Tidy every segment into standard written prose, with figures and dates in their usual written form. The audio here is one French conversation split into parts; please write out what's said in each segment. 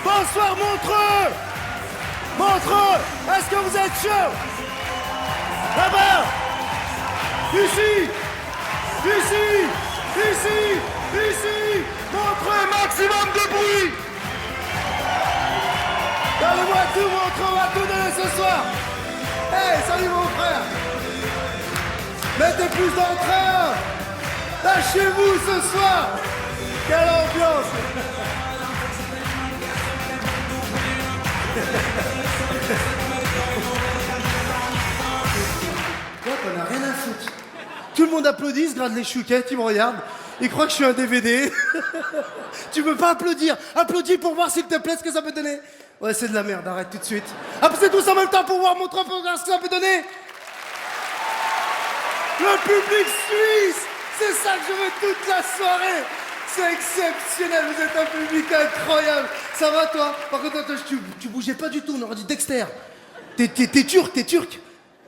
Bonsoir Montreux. Montreux, est-ce que vous êtes chaud? Là-bas. Ici. Montreux, maximum de bruit. Donnez-moi tout Montreux, on va tout donner ce soir. Hey, salut mon frère. Mettez plus d'entrain. Lâchez-vous ce soir. Quelle ambiance. Donc on a rien à foutre. Tout le monde applaudit, se gratte les chouquettes, il me regarde. Il croit que je suis un DVD. Tu peux pas applaudir. Applaudis pour voir s'il te plaît ce que ça peut donner. Ouais, c'est de la merde, arrête tout de suite. Applaudissez tous en même temps pour voir mon trophée, pour voir ce que ça peut donner. Le public suisse, c'est ça que je veux toute la soirée. C'est exceptionnel, vous êtes un public incroyable. Ça va toi? Par contre, toi, tu bougeais pas du tout, on aurait dit Dexter. T'es turc.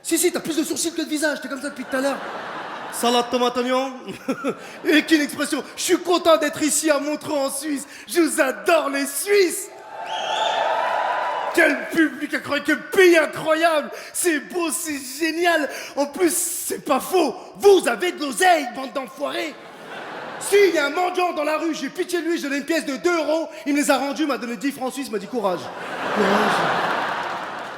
Si, t'as plus de sourcils que de visage, t'es comme ça depuis tout à l'heure. Salade tomate oignon. Et qu'une expression. Je suis content d'être ici à Montreux en Suisse. Je vous adore les Suisses. Quel public incroyable, quel pays incroyable. C'est beau, c'est génial. En plus, c'est pas faux. Vous avez de l'oseille, bande d'enfoirés. Si, il y a un mendiant dans la rue, j'ai pitié de lui, je donnais une pièce de 2 €, il me les a rendus, m'a donné 10 francs suisses, m'a dit courage.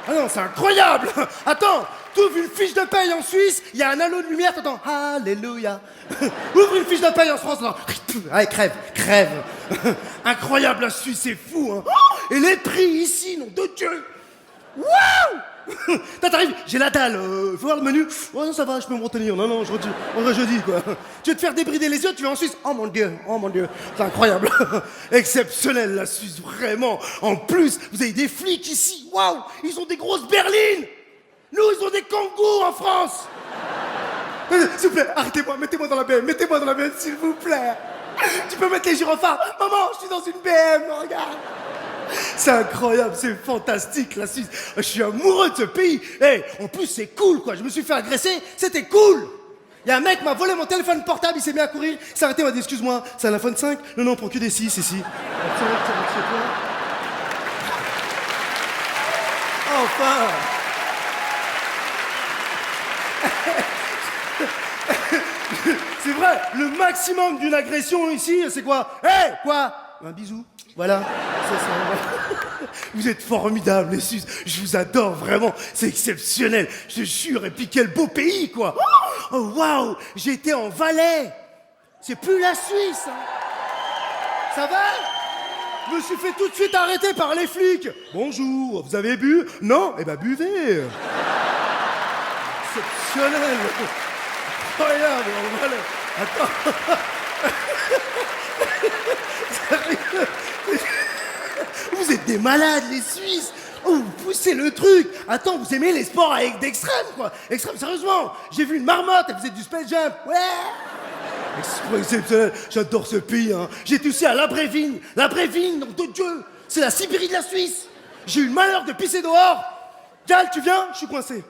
Ah non, c'est incroyable. Attends, t'ouvres une fiche de paye en Suisse, il y a un halo de lumière, t'entends Alléluia. Ouvre une fiche de paye en France, t'entends allez, crève. Incroyable, la Suisse, c'est fou, hein. Et les prix ici, nom de Dieu. Waouh. T'arrives, j'ai la dalle, faut voir le menu. Oh non, ça va, je peux me retenir. Non, je redis quoi. Tu veux te faire débrider les yeux, tu vas en Suisse. Oh mon Dieu, c'est incroyable. Exceptionnel la Suisse, vraiment. En plus, vous avez des flics ici, waouh, ils ont des grosses berlines. Nous, ils ont des kangourous en France. S'il vous plaît, arrêtez-moi, mettez-moi dans la BM, s'il vous plaît. Tu peux mettre les gyrophares. Maman, je suis dans une BM, regarde. C'est incroyable, c'est fantastique la Suisse. Je suis amoureux de ce pays. Hey, en plus c'est cool quoi, je me suis fait agresser, c'était cool. Il y a un mec qui m'a volé mon téléphone portable, il s'est mis à courir, il s'est arrêté, il m'a dit excuse-moi, c'est un iPhone 5? Non, pour que des 6 ici. Enfin. C'est vrai, le maximum d'une agression ici, c'est quoi? Hey, quoi? Un bisou. Voilà, c'est ça. Vous êtes formidables, les Suisses. Je vous adore, vraiment. C'est exceptionnel. Je te jure. Et puis, quel beau pays, quoi. Oh, waouh. J'étais en Valais. C'est plus la Suisse. Hein. Ça va? Je me suis fait tout de suite arrêter par les flics. Bonjour, vous avez bu? Non? Eh ben, buvez. Exceptionnel. Incroyable, en Valais. Attends. Vous êtes des malades, les Suisses. Oh, vous poussez le truc. Attends, vous aimez les sports avec d'extrême, quoi. Extrême, sérieusement. J'ai vu une marmotte, elle faisait du space jump. Ouais. Exceptionnel. J'adore ce pays, hein. J'étais aussi à Labrévigne. Labrévigne, nom de Dieu. C'est la Sibérie de la Suisse. J'ai eu le malheur de pisser dehors. Gal, tu viens? Je suis coincé.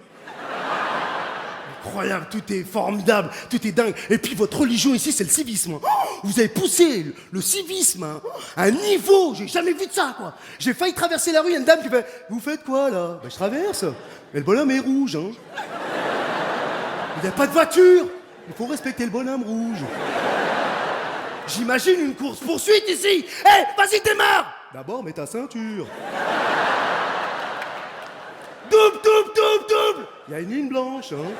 Incroyable, tout est formidable, tout est dingue. Et puis votre religion ici, c'est le civisme. Oh, vous avez poussé le civisme à un niveau, j'ai jamais vu de ça, quoi. J'ai failli traverser la rue, il y a une dame qui fait « Vous faites quoi, là ?» Ben, je traverse. Mais le bonhomme est rouge, hein. Il n'y a pas de voiture. Il faut respecter le bonhomme rouge. J'imagine une course-poursuite ici. Hé, vas-y, démarre. D'abord, mets ta ceinture. Double. Il y a une ligne blanche, hein.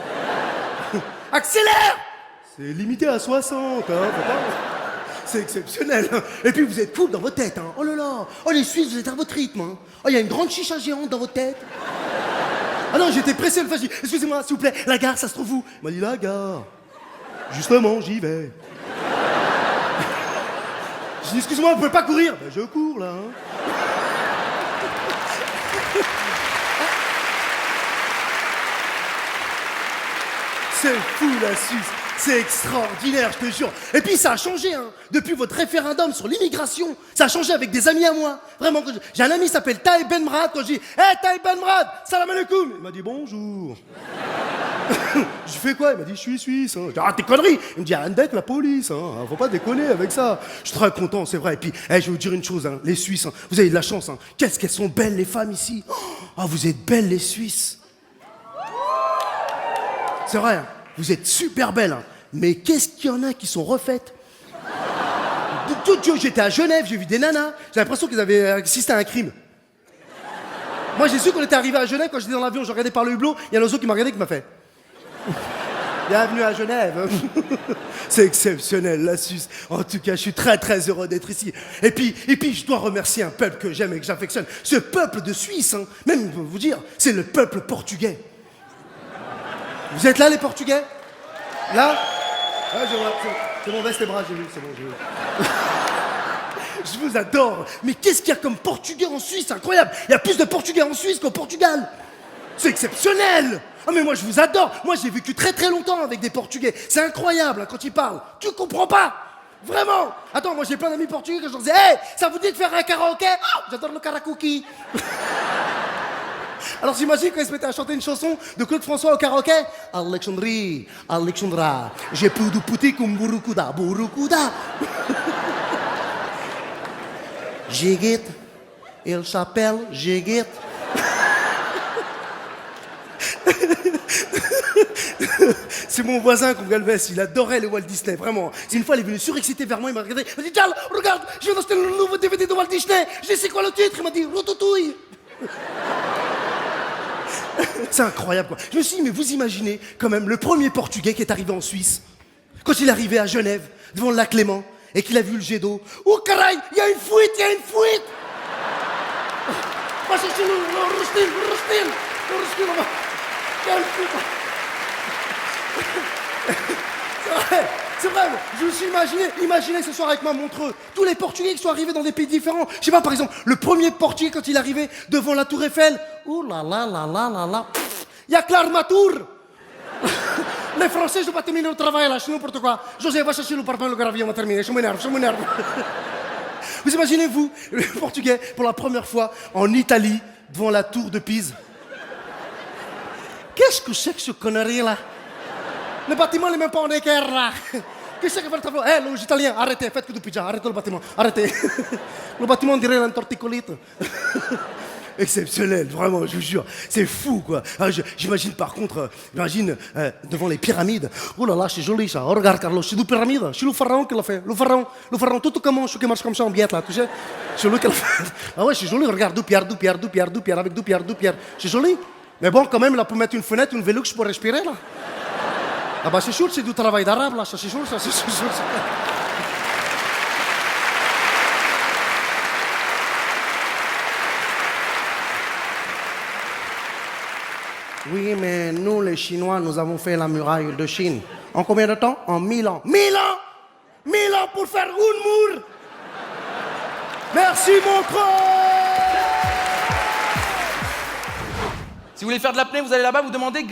Accélère. C'est limité à 60, hein. C'est exceptionnel. Et puis vous êtes cool dans votre tête, hein. Oh là là. Oh les Suisses, vous êtes à votre rythme, hein. Oh, il y a une grande chicha géante dans votre tête. Ah non, j'étais pressé le faire. Excusez-moi, s'il vous plaît, la gare, ça se trouve où? Il m'a dit la gare. Justement, j'y vais. J'ai dit, excusez-moi, vous pouvez pas courir? Ben, je cours là, hein. C'est fou la Suisse. C'est extraordinaire, je te jure. Et puis ça a changé, hein. Depuis votre référendum sur l'immigration, ça a changé avec des amis à moi. Vraiment, j'ai un ami qui s'appelle Taï Ben Mrad. Quand je dis « Hey Taï Ben Mrad, salam alaikum !» Il m'a dit « Bonjour !» Je fais quoi? Il m'a dit « Je suis suisse. Hein. » Je dis « Ah, tes conneries !» Il me dit « Andek, la police. Hein. Faut pas déconner avec ça. » Je suis très content, c'est vrai. Et puis, je vais vous dire une chose, hein. Les Suisses, hein, vous avez de la chance. Hein. Qu'est-ce qu'elles sont belles, les femmes, ici. Ah, vous êtes belles, les Suisses. C'est vrai, hein. Vous êtes super belles, hein. Mais qu'est-ce qu'il y en a qui sont refaites? J'étais à Genève, j'ai vu des nanas. J'ai l'impression qu'ils avaient assisté à un crime. Moi, j'ai su qu'on était arrivé à Genève quand j'étais dans l'avion. Je regardais par le hublot. Il y a un oiseau qui m'a regardé qui m'a fait. Bienvenue à Genève. C'est exceptionnel, la Suisse. En tout cas, je suis très très heureux d'être ici. Et puis, je dois remercier un peuple que j'aime et que j'affectionne. Ce peuple de Suisse, hein, même je peux vous dire, c'est le peuple portugais. Vous êtes là, les Portugais? Là? Ouais, je vois. C'est bon, baisse les bras, j'ai vu, c'est bon, j'ai vu. Je vous adore. Mais qu'est-ce qu'il y a comme Portugais en Suisse? Incroyable. Il y a plus de Portugais en Suisse qu'au Portugal. C'est exceptionnel. Ah mais moi je vous adore. Moi j'ai vécu très très longtemps avec des Portugais. C'est incroyable hein, quand ils parlent. Tu comprends pas. Vraiment. Attends, moi j'ai plein d'amis portugais que je leur disais « Hey, ça vous dit de faire un karaoké? Oh, j'adore le karaoké. » Alors j'imagine quand ils se mettaient à chanter une chanson de Claude François au karaoké. Alexandrie, Alexandra, j'ai plus de pouti comme Burukuda, Burukuda. Jigit, il s'appelle Jigit. C'est mon voisin qu'on Galvez, il adorait le Walt Disney, vraiment. Une fois, il est venu surexcité vers moi, il m'a regardé, il m'a dit « Charles, regarde, je viens d'acheter le nouveau DVD de Walt Disney. Je sais c'est quoi le titre ?» Il m'a dit « Routouille. » C'est incroyable, quoi. Je me suis dit, mais vous imaginez, quand même, le premier Portugais qui est arrivé en Suisse, quand il est arrivé à Genève, devant le lac Léman, et qu'il a vu le jet d'eau. Oh, caray, il y a une fuite, il y a une fuite. Va chercher le rustin, là-bas. Il y a une fuite. C'est vrai, je me suis imaginez ce soir avec ma Montreux, tous les Portugais qui sont arrivés dans des pays différents. Je sais pas, par exemple, le premier Portugais quand il est arrivé devant la Tour Eiffel, ouh là là là là là là, il y a que l'armature. Les Français, je ne vais pas terminer le travail là, je sais n'importe quoi. José, va chercher le parfum, le gravier, on va terminer, je m'énerve. Vous imaginez, vous, le Portugais, pour la première fois, en Italie, devant la Tour de Pise. Qu'est-ce que c'est que ce connerie là? Le bâtiment n'est même pas en équerre là. Qu'est-ce que fait le travail? Eh, les Italiens, arrêtez, faites que du pizza, arrêtez le bâtiment, arrêtez. Le bâtiment, on dirait l'entorticolite. Exceptionnel, vraiment, je vous jure. C'est fou, quoi. Alors, j'imagine par contre, devant les pyramides. Oh là là, c'est joli ça. Oh, regarde, Carlos, c'est des pyramides. C'est le pharaon qui l'a fait. Le pharaon, tout comment, qui marche comme ça en biette là, tu sais. C'est lui qui l'a fait. Ah ouais, c'est joli, regarde, deux pierres, avec deux pierres. C'est joli. Mais bon, quand même, là, pour mettre une fenêtre, une Velux pour respirer, là. Ah bah c'est sûr, c'est du travail d'arabe, là, ça c'est sûr, ça c'est sûr. Oui, mais nous, les Chinois, nous avons fait la muraille de Chine. En combien de temps? En 1000 ans. 1000 ans 1000 ans pour faire une mur. Merci, mon frère. Si vous voulez faire de l'apnée, vous allez là-bas, vous demandez